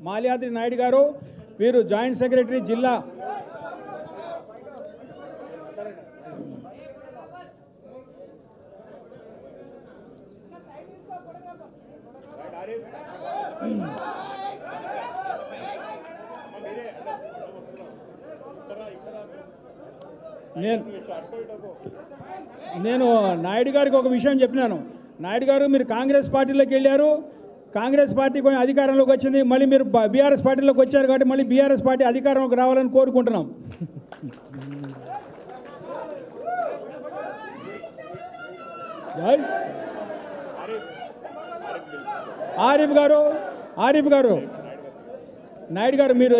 మాల్యాద్రి నాయుడు గారు, వీరు joint secretary జిల్లా. నేను నాయుడు గారికి ఒక విషయం చెప్పినాను. నాయుడు గారు, మీరు కాంగ్రెస్ పార్టీలోకి వెళ్ళారు, కాంగ్రెస్ పార్టీ కొంచెం అధికారంలోకి వచ్చింది, మళ్ళీ మీరు బీఆర్ఎస్ పార్టీలోకి వచ్చారు కాబట్టి మళ్ళీ బీఆర్ఎస్ పార్టీ అధికారంలోకి రావాలని కోరుకుంటున్నాం. ఆరిఫ్ గారు నాయుడు గారు, మీరు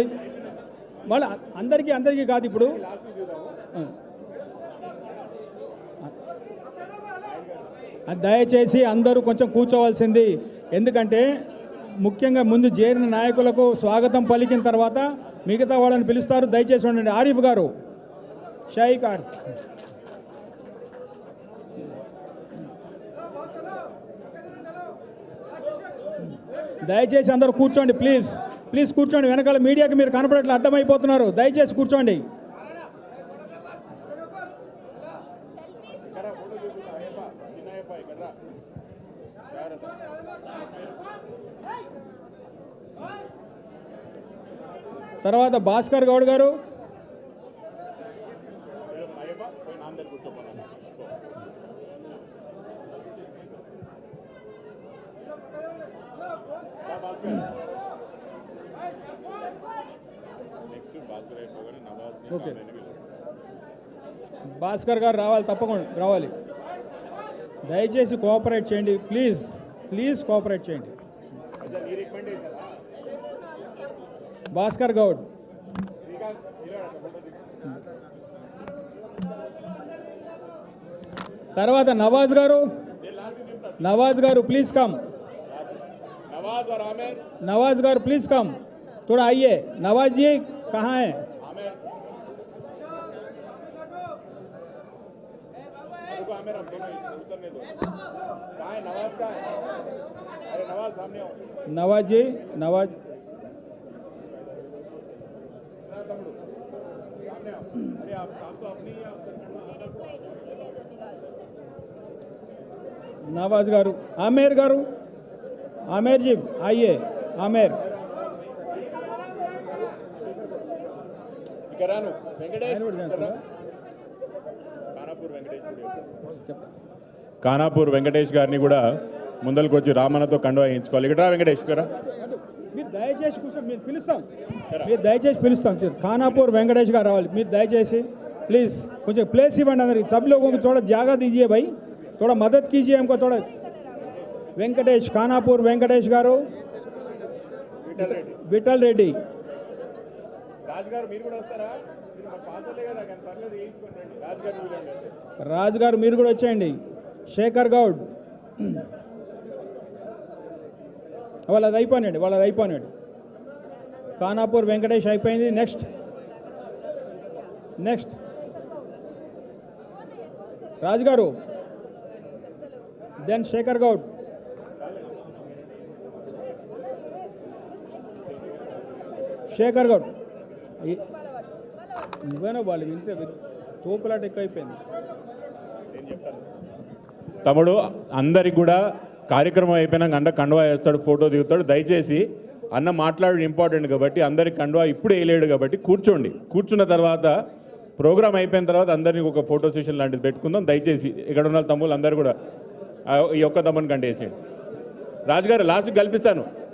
మళ్ళీ అందరికీ కాదు, ఇప్పుడు దయచేసి అందరూ కొంచెం కూర్చోవలసింది. ఎందుకంటే ముఖ్యంగా ముందు చేరిన నాయకులకు స్వాగతం పలికిన తర్వాత మిగతా వాళ్ళని పిలుస్తారు. దయచేసి ఉండండి. ఆరిఫ్ గారు, షాయికార్, దయచేసి అందరూ కూర్చోండి. ప్లీజ్ కూర్చోండి. వెనకాల మీడియాకి మీరు కనపడట్లు అడ్డమైపోతున్నారు. దయచేసి కూర్చోండి. తర్వాత భాస్కర్ గౌడ్ గారు, ఓకే, భాస్కర్ గారు రావాలి, తప్పకుండా రావాలి. దయచేసి కోఆపరేట్ చేయండి. ప్లీజ్ కోఆపరేట్ చేయండి. భాస్కర్ గౌడ్, తర్వాత నవాజ్ గారు please come. Nawaz garu please come, थोड़ा आइए. नवाज जी कहाँ हैं? नवाज जी, नवाज नवाज गारू, आमेर जी आइए. आमेर కానాపూర్ వెంకటేష్ గారిని కూడా ముందరికి వచ్చి రామన్నతో కండువా వేయించుకోవాలి. ఇక్కడ వెంకటేష్ గారు మీరు దయచేసి కూర్చొని, మీరు దయచేసి పిలుస్తాం. ఖానాపూర్ వెంకటేష్ గారు రావాలి. మీరు దయచేసి प्लीज కొంచెం ప్లేస్ ఇవ్వండి అందరికి. सब लोगों को थोड़ा जगह दीजिए भाई, थोड़ा मदद कीजिए हमको थोड़ा. వెంకటేష్, ఖానాపూర్ వెంకటేష్ గారు, విఠల్ రెడ్డి, రాజు గారు మీరు కూడా వచ్చేయండి. శేఖర్ గౌడ్, వాళ్ళది అయిపోయినాడు. ఖానాపూర్ వెంకటేష్ అయిపోయింది. నెక్స్ట్ రాజు గారు, దెన్ శేఖర్ గౌడ్. నువ్వేనా వాళ్ళు ఇంతే తోపులాట ఎక్కువైపోయింది. తమ్ముడు అందరికి కూడా కార్యక్రమం అయిపోయినాక అన్న కండువా వేస్తాడు, ఫోటో దిగుతాడు. దయచేసి అన్న మాట్లాడడం ఇంపార్టెంట్ కాబట్టి అందరికి కండువా ఇప్పుడు వేయలేడు కాబట్టి కూర్చోండి. కూర్చున్న తర్వాత ప్రోగ్రామ్ అయిపోయిన తర్వాత అందరినీ ఒక ఫోటో సెషన్ లాంటిది పెట్టుకుందాం. దయచేసి ఇక్కడ ఉన్న తమ్ముళ్ళు అందరూ కూడా ఈ ఒక్క తమ్ముని కంటే వేసేయండి. రాజుగారు లాస్ట్కి కల్పిస్తాను.